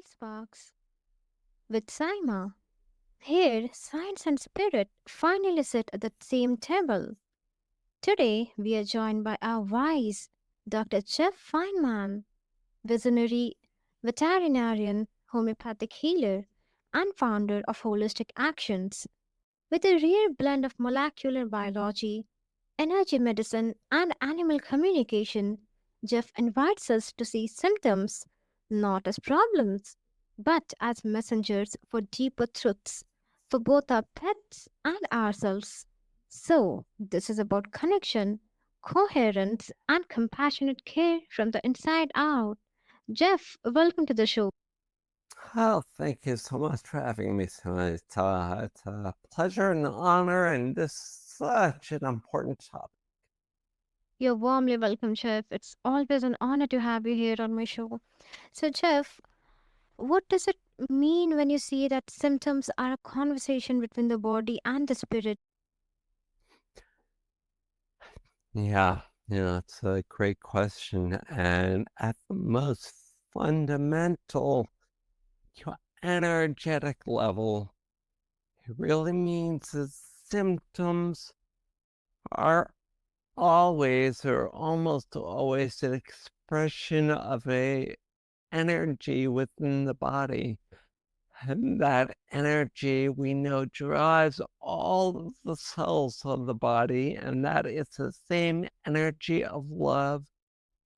Sparks with Saima. Here, science and spirit finally sit at the same table. Today, we are joined by our wise Dr. Jeff Feinman, visionary veterinarian, homeopathic healer, and founder of Holistic Actions. With a rare blend of molecular biology, energy medicine, and animal communication, Jeff invites us to see symptoms not as problems, but as messengers for deeper truths for both our pets and ourselves. So, this is about connection, coherence, and compassionate care from the inside out. Jeff, welcome to the show. Oh, thank you so much for having me tonight. It's a pleasure and honor, and this is such an important topic. You're warmly welcome, Jeff. It's always an honor to have you here on my show. So, Jeff, what does it mean when you see that symptoms are a conversation between the body and the spirit? Yeah, it's a great question. And at the most fundamental, energetic level, it really means that symptoms are always or almost always an expression of a energy within the body. And that energy we know drives all of the cells of the body, and that it's the same energy of love.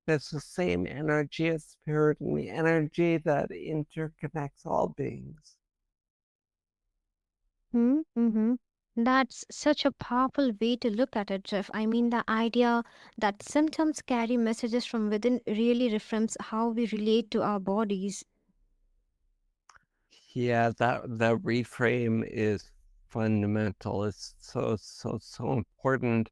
It's the same energy of spirit and the energy that interconnects all beings. Mm-hmm. That's such a powerful way to look at it, Jeff. I mean, the idea that symptoms carry messages from within really reframes how we relate to our bodies. Yeah, that reframe is fundamental. It's so important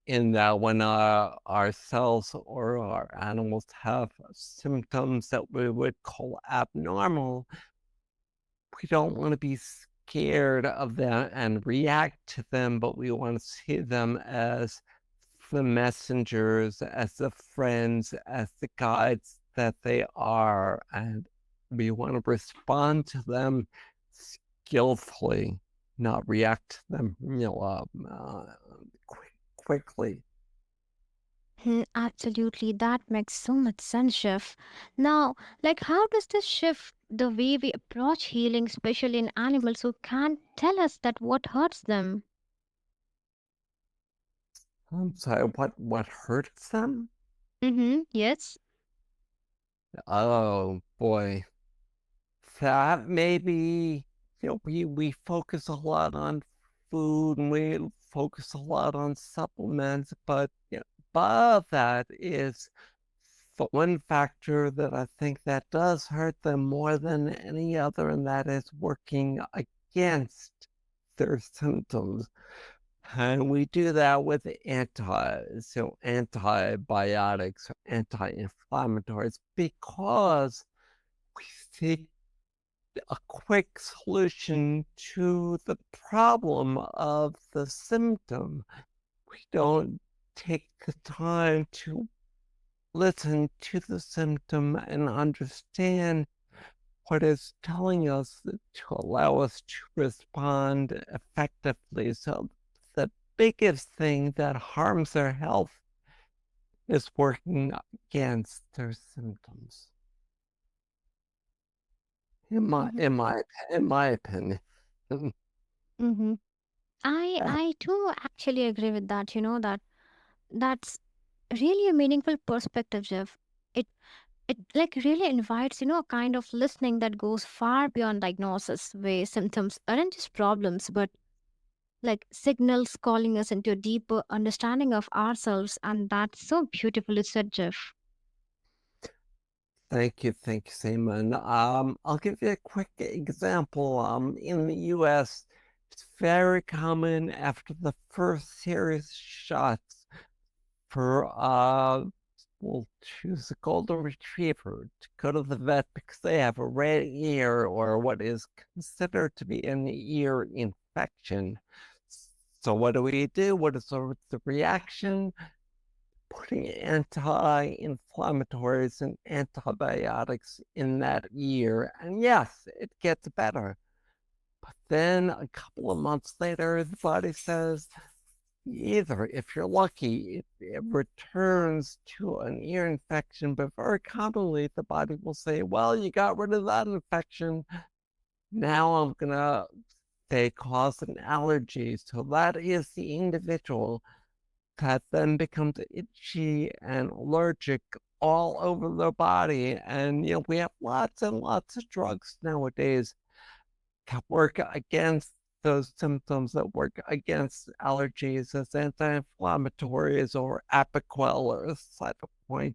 in that when our cells or our animals have symptoms that we would call abnormal, we don't want to be scared of them and react to them, but we want to see them as the messengers, as the friends, as the guides that they are. And we want to respond to them skillfully, not react to them, quickly. Absolutely, that makes so much sense, Jeff. Now, like, how does this shift the way we approach healing, especially in animals who can't tell us that what hurts them? I'm sorry, what hurts them? Mm-hmm. Yes. Oh boy. That maybe we focus a lot on food and we focus a lot on supplements, but above that is the one factor that I think that does hurt them more than any other, and that is working against their symptoms. And we do that with antibiotics, anti-inflammatories, because we seek a quick solution to the problem of the symptom. We don't take the time to listen to the symptom and understand what it's telling us to allow us to respond effectively. So the biggest thing that harms their health is working against their symptoms. In my Mm-hmm. in my in my opinion. Mm-hmm. I too actually agree with that. That's really a meaningful perspective, Jeff. It it like really invites, a kind of listening that goes far beyond diagnosis, where symptoms aren't just problems, but like signals calling us into a deeper understanding of ourselves. And that's so beautifully said, Jeff. Thank you, Simon. I'll give you a quick example. In the U.S., it's very common after the first series shots for we'll choose a golden retriever to go to the vet because they have a red ear or what is considered to be an ear infection. So what do we do? What is the reaction? putting anti-inflammatories and antibiotics in that year. And yes, it gets better. But then a couple of months later, the body says, either, if you're lucky, it returns to an ear infection, but very commonly the body will say, well, you got rid of that infection. Now I'm going to say cause an allergy. So that is the individual that then becomes itchy and allergic all over their body. And, we have lots and lots of drugs nowadays that work against those symptoms, that work against allergies as anti-inflammatories or Apoquel or Cytopoint.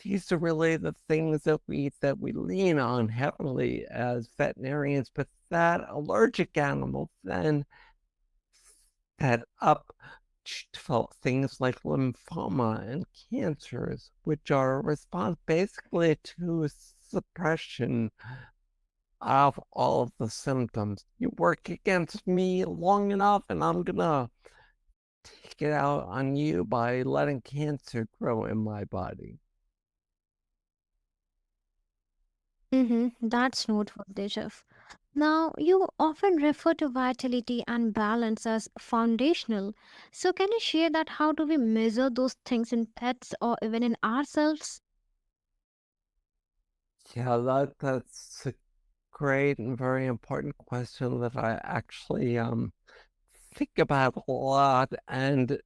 These are really the things that we lean on heavily as veterinarians, but that allergic animal then set up to develop things like lymphoma and cancers, which are a response basically to suppression of all of the symptoms. You work against me long enough, and I'm gonna take it out on you by letting cancer grow in my body. That's noteworthy, Jeff. Now, you often refer to vitality and balance as foundational. So, can you share that? How do we measure those things in pets or even in ourselves? Yeah, that's a great and very important question that I actually think about a lot. And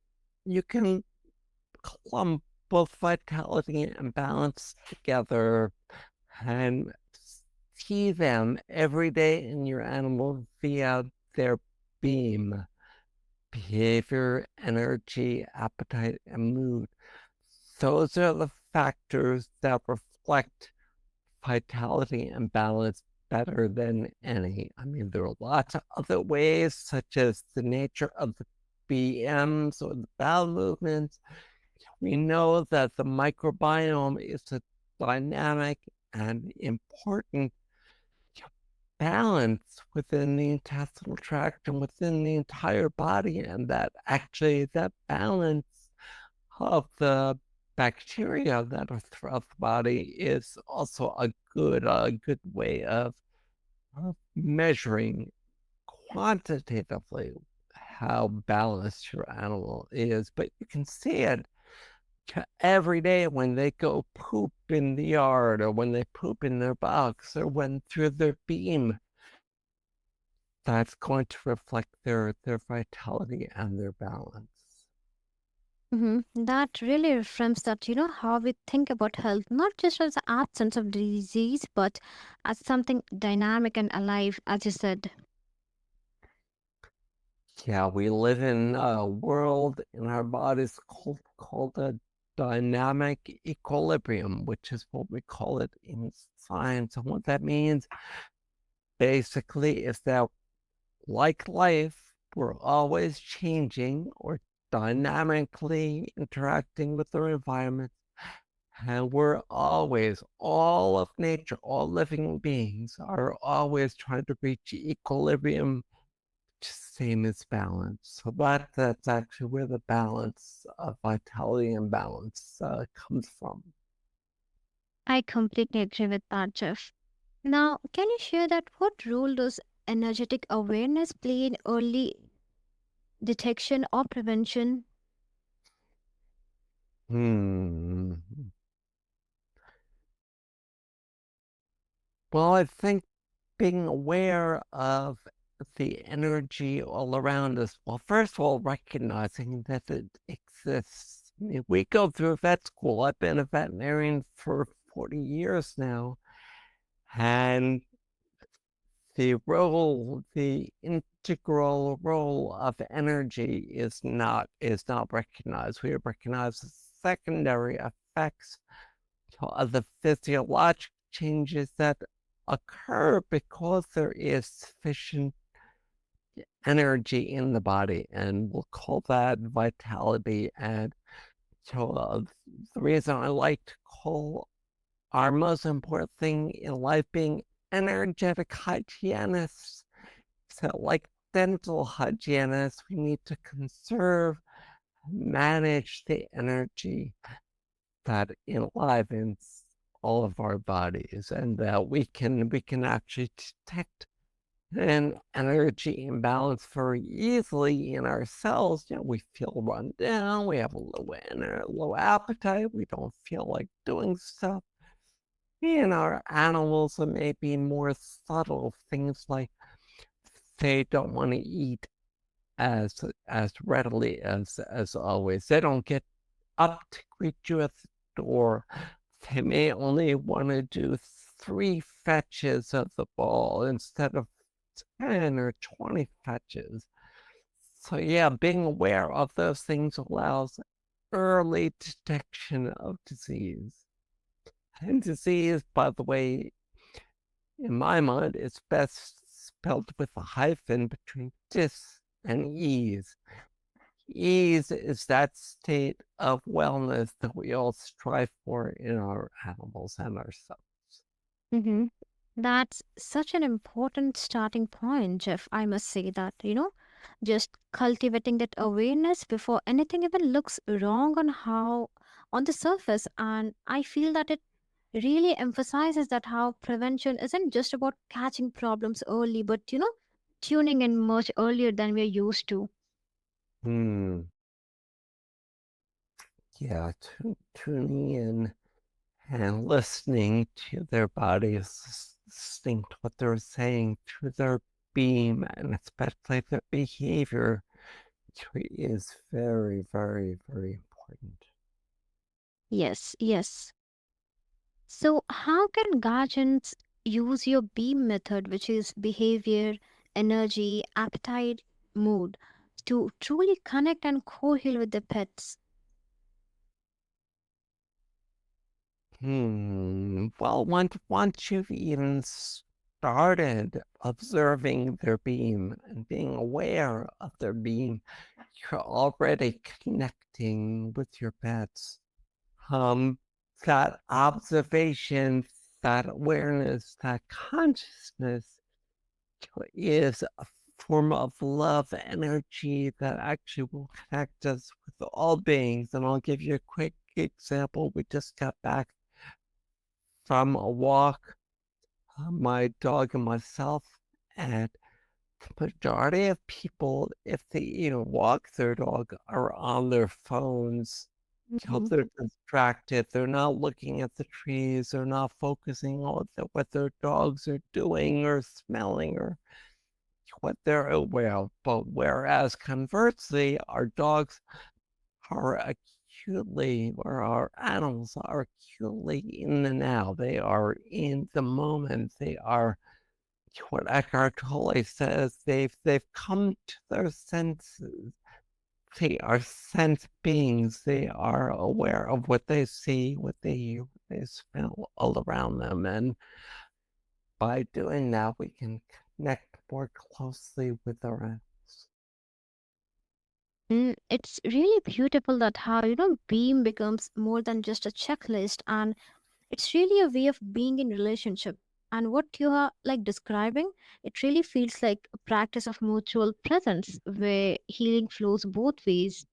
you can clump both vitality and balance together and see them every day in your animal via their beam, behavior, energy, appetite, and mood. Those are the factors that reflect vitality and balance better than any. I mean, there are lots of other ways, such as the nature of the BMs or the bowel movements. We know that the microbiome is a dynamic and important balance within the intestinal tract and within the entire body, and that actually that balance of the bacteria that are throughout the body is also a good way of measuring quantitatively how balanced your animal is. But you can see it every day when they go poop in the yard or when they poop in their box or when through their beam. That's going to reflect their vitality and their balance. That really reframes that, how we think about health, not just as the absence of disease, but as something dynamic and alive, as you said. Yeah, we live in a world in our bodies called a dynamic equilibrium, which is what we call it in science. And what that means basically is that, like life, we're always changing or dynamically interacting with our environment. And we're always, all of nature, all living beings are always trying to reach equilibrium, same as balance. So that's actually where the balance of vitality and balance comes from. I completely agree with that, Jeff. Now, can you share that what role does energetic awareness play in early detection or prevention? Hmm. Well, I think being aware of the energy all around us, well, first of all, recognizing that it exists. I mean, we go through vet school. I've been a veterinarian for 40 years now, and the integral role of energy is not recognized. We recognize the secondary effects of the physiologic changes that occur because there is sufficient energy in the body, and we'll call that vitality. And so the reason I like to call our most important thing in life being energetic hygienists. So, like dental hygienists, we need to conserve manage the energy that enlivens all of our bodies, and that we can actually detect an energy imbalance very easily in our cells. We feel run down, we have a low appetite, we don't feel like doing stuff. In our animals, it may be more subtle things like they don't want to eat as readily as always. They don't get up to greet you at the door. They may only want to do 3 fetches of the ball instead of 10 or 20 fetches. So yeah, being aware of those things allows early detection of disease. And disease, by the way, in my mind, is best spelled with a hyphen between dis and ease. Ease is that state of wellness that we all strive for in our animals and ourselves. Mm-hmm. That's such an important starting point, Jeff. I must say that, just cultivating that awareness before anything even looks wrong on the surface. And I feel that it really emphasizes that how prevention isn't just about catching problems early, but, tuning in much earlier than we're used to. Hmm. Yeah, tuning in and listening to their bodies, listening to what they're saying, to their beam, and especially their behavior is very, very, very important. Yes, yes. So, how can guardians use your beam method, which is behavior, energy, appetite, mood, to truly connect and co heal with their pets? Well, once you've even started observing their beam and being aware of their beam, you're already connecting with your pets. Um, that observation, that awareness, that consciousness is a form of love energy that actually will connect us with all beings. And I'll give you a quick example. We just got back from a walk, my dog and myself, and the majority of people, if they even walk their dog, are on their phones. Mhm. They're distracted. They're not looking at the trees. They're not focusing on what their dogs are doing or smelling or what they're aware of. But whereas conversely, our dogs are acutely, or our animals are acutely in the now. They are in the moment. They are what Eckhart Tolle says. They've come to their senses. They are sense beings. They are aware of what they see, what they hear, what they smell all around them. And by doing that, we can connect more closely with our animals. It's really beautiful that how, Beam becomes more than just a checklist, and it's really a way of being in relationship. And what you are like describing, it really feels like a practice of mutual presence where healing flows both ways.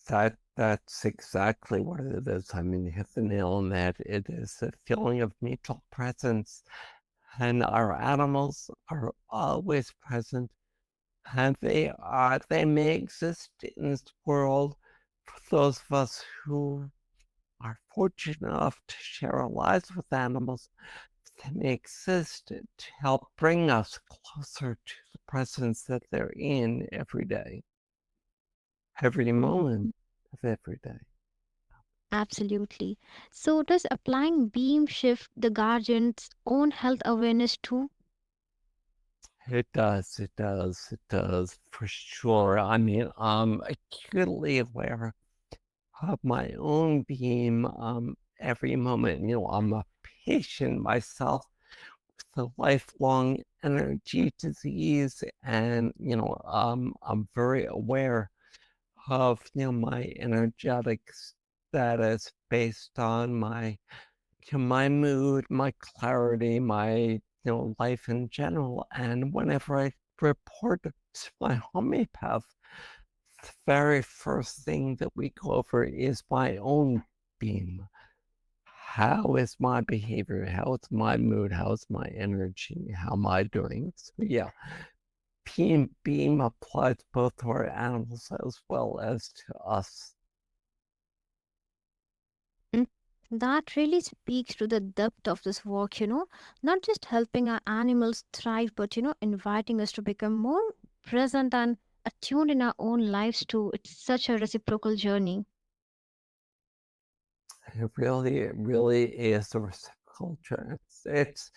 That's exactly what it is. I mean, you hit the nail on that. It is a feeling of mutual presence, and our animals are always present, and they may exist in this world for those of us who are fortunate enough to share our lives with animals. They may exist to help bring us closer to the presence that they're in every moment of every day. Absolutely. So does applying Beam shift the guardian's own health awareness too? It does, for sure. I mean, I'm acutely aware of my own being every moment. I'm a patient myself with a lifelong energy disease, and I'm very aware of my energetic status based on my mood, my clarity, my life in general. And whenever I report to my homeopath the very first thing that we go over is my own being. How is my behavior? How is my mood? How is my energy? How am I doing? So yeah, beam applies both to our animals as well as to us. Mm, That really speaks to the depth of this work, not just helping our animals thrive, but, inviting us to become more present and attuned in our own lives too. It's such a reciprocal journey. It really is a reciprocal journey. It's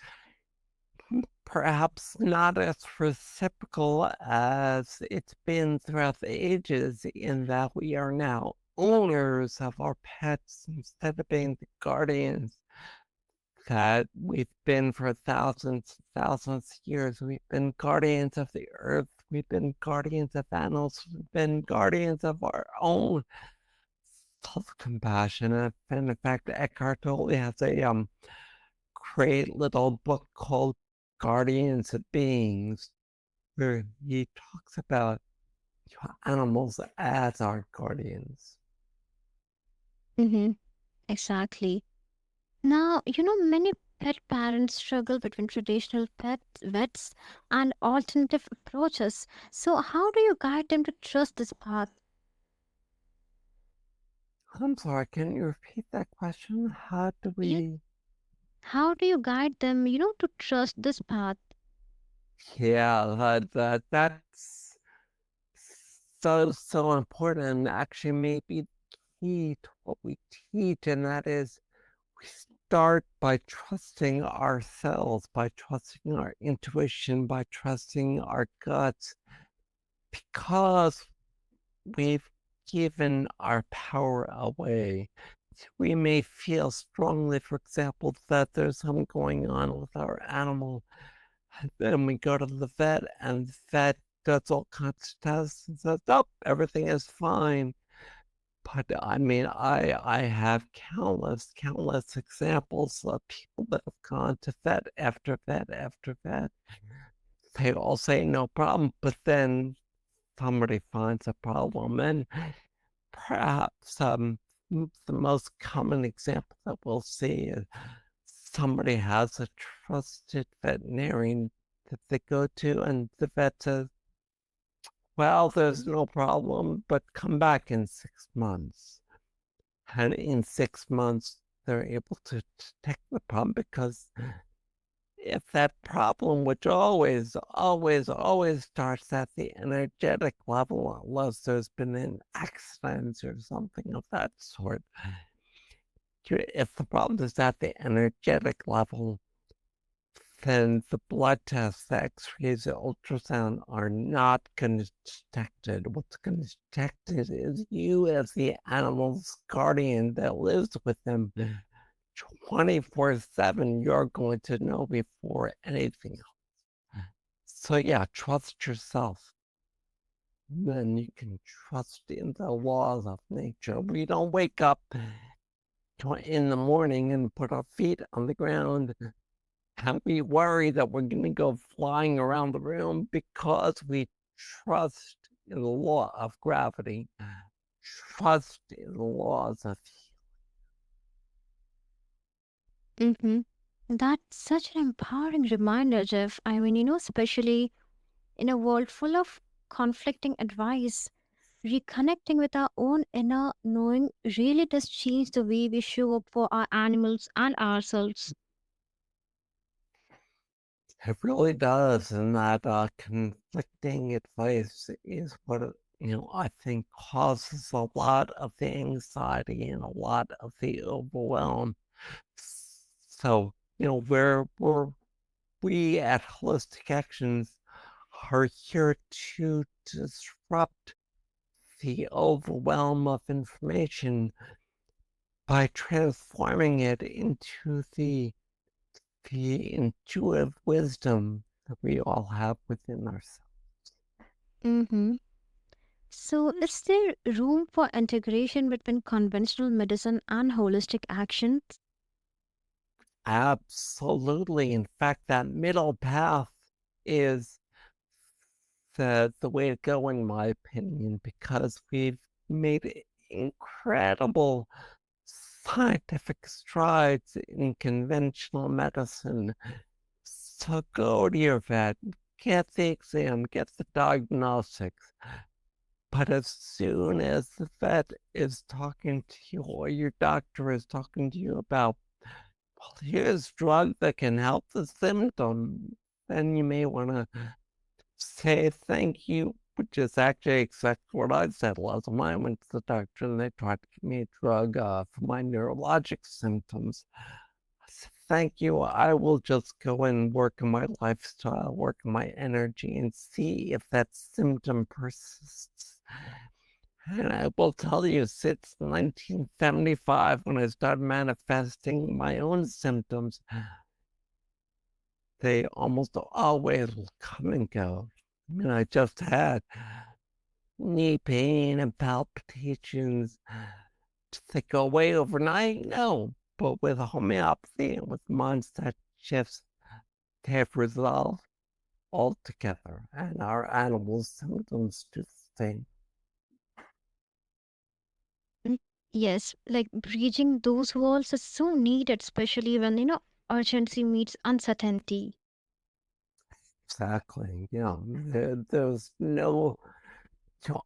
perhaps not as reciprocal as it's been throughout the ages, in that we are now owners of our pets instead of being the guardians that we've been for thousands and thousands of years. We've been guardians of the earth. We've been guardians of animals. We've been guardians of our own self-compassion. And in fact, Eckhart Tolle has a great little book called Guardians of Beings, where he talks about animals as our guardians. Mm-hmm, exactly. Now, many pet parents struggle between traditional pet vets and alternative approaches. So, how do you guide them to trust this path? I'm sorry, can you repeat that question? How do Yeah. we? How do you guide them, to trust this path? Yeah, that's so important, and actually maybe key to what we teach, and that is we start by trusting ourselves, by trusting our intuition, by trusting our guts, because we've given our power away. We may feel strongly, for example, that there's something going on with our animal, and then we go to the vet, and the vet does all kinds of tests and says, "Oh, everything is fine." But I mean, I have countless examples of people that have gone to vet after vet after vet. They all say no problem, but then somebody finds a problem, and perhaps the most common example that we'll see is somebody has a trusted veterinarian that they go to, and the vet says, "Well, there's no problem, but come back in 6 months." And in 6 months, they're able to detect the problem, because if that problem, which always starts at the energetic level, unless there's been an accident or something of that sort, if the problem is at the energetic level, then the blood tests, the x-rays, the ultrasound are not going to detect it. What's going to detect it is you, as the animal's guardian that lives with them 24/7. You're going to know before anything else. So yeah, trust yourself. Then you can trust in the laws of nature. We don't wake up in the morning and put our feet on the ground and we worry that we're going to go flying around the room, because we trust in the law of gravity, trust in the laws of. Mm-hmm. That's such an empowering reminder, Jeff. I mean, especially in a world full of conflicting advice, reconnecting with our own inner knowing really does change the way we show up for our animals and ourselves. It really does, and that conflicting advice is what I think causes a lot of the anxiety and a lot of the overwhelm. So we at Holistic Actions are here to disrupt the overwhelm of information by transforming it into the intuitive wisdom that we all have within ourselves. Mm-hmm. So, is there room for integration between conventional medicine and holistic actions? Absolutely. In fact, that middle path is the way to go, in my opinion, because we've made incredible scientific strides in conventional medicine. So go to your vet, get the exam, get the diagnostics. But as soon as the vet is talking to you, or your doctor is talking to you about, well, here's a drug that can help the symptom, then you may want to say thank you, which is actually exactly what I said last time I went to the doctor and they tried to give me a drug for my neurologic symptoms. I said, thank you. I will just go and work on my lifestyle, work on my energy, and see if that symptom persists. And I will tell you, since 1975, when I started manifesting my own symptoms, they almost always will come and go. I mean, I just had knee pain and palpitations. Did they go away overnight? No. But with homeopathy and with mindset shifts, they have resolved altogether, and our animals' symptoms do the same. Mm, yes, like bridging those walls is so needed, especially when, urgency meets uncertainty. Exactly. There's no,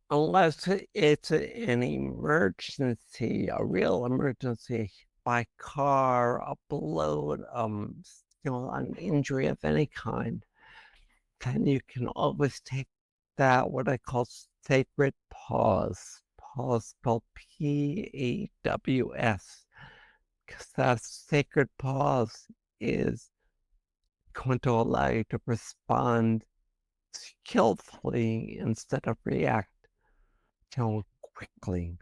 unless it's an emergency, a real emergency, by car, a bloat, an injury of any kind, then you can always take that, what I call sacred pause. Pause spelled PAWS, because that sacred pause is going to allow you to respond skillfully instead of react quickly.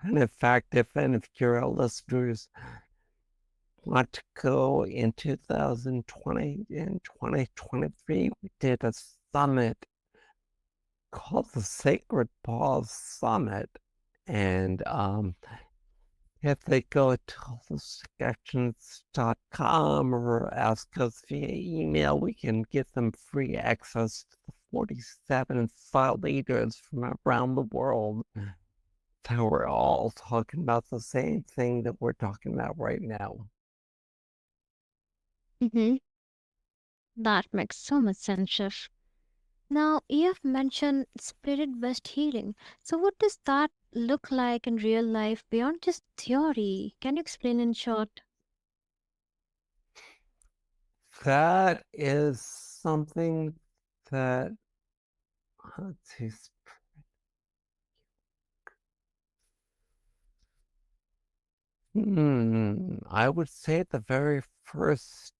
And in fact, if any of your listeners want to go in 2020 and 2023, we did a summit called the Sacred Pause Summit. And if they go to holisticactions.com or ask us via email, we can give them free access to the 47 thought leaders from around the world that were all talking about the same thing that we're talking about right now. Mm-hmm. That makes so much sense, Chef. Now, you have mentioned spirit-based healing. So, what does that look like in real life beyond just theory? Can you explain in short? That is something that, let's see, I would say the very first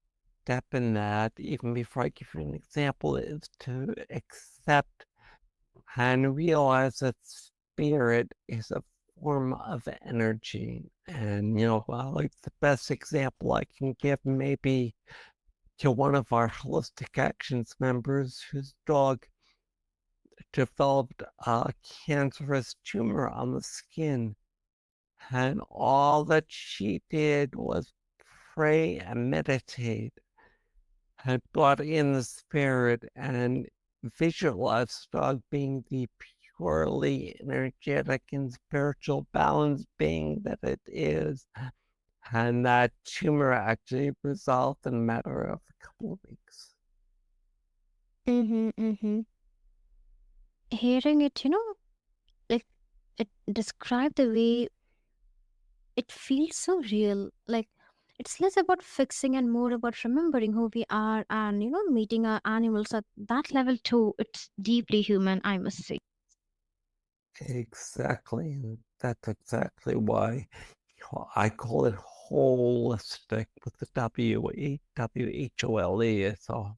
step in that, even before I give you an example, is to accept and realize that spirit is a form of energy. And, well, like the best example I can give maybe to one of our Holistic Actions members whose dog developed a cancerous tumor on the skin. And all that she did was pray and meditate and brought in the spirit and visualized the dog being the purely energetic and spiritual balance being that it is. And that tumor actually resolved in a matter of a couple of weeks. Mm-hmm, mm-hmm. Hearing it, like it described the way it feels so real. Like it's less about fixing and more about remembering who we are and, meeting our animals at that level too. It's deeply human, I must say. Exactly. And that's exactly why I call it holistic with the WHOLE. So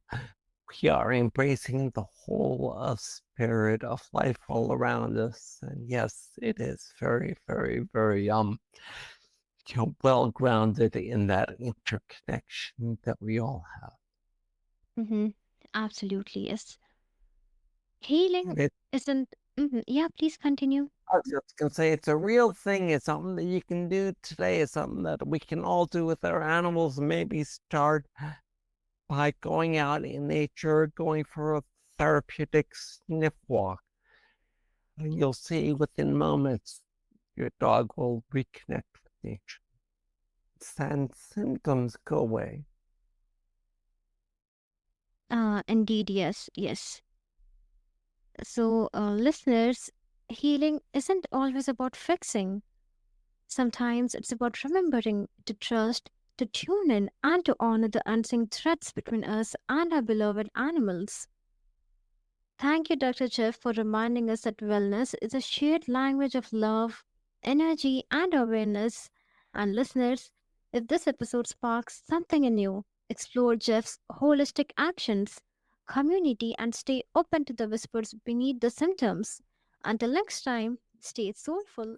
we are embracing the whole of spirit of life all around us. And yes, it is very, very, very well grounded in that interconnection that we all have. Mm-hmm. Absolutely, yes. Healing And it, isn't. Yeah, please continue. I was just gonna say it's a real thing. It's something that you can do today. It's something that we can all do with our animals. Maybe start by going out in nature, going for a therapeutic sniff walk. And you'll see within moments your dog will reconnect with nature. And symptoms go away. Indeed, yes, yes. So, listeners, healing isn't always about fixing. Sometimes it's about remembering to trust, to tune in, and to honor the unseen threads between us and our beloved animals. Thank you, Dr. Jeff, for reminding us that wellness is a shared language of love, energy, and awareness. And listeners, if this episode sparks something in you, explore Jeff's holistic actions, community, and stay open to the whispers beneath the symptoms. Until next time, stay soulful.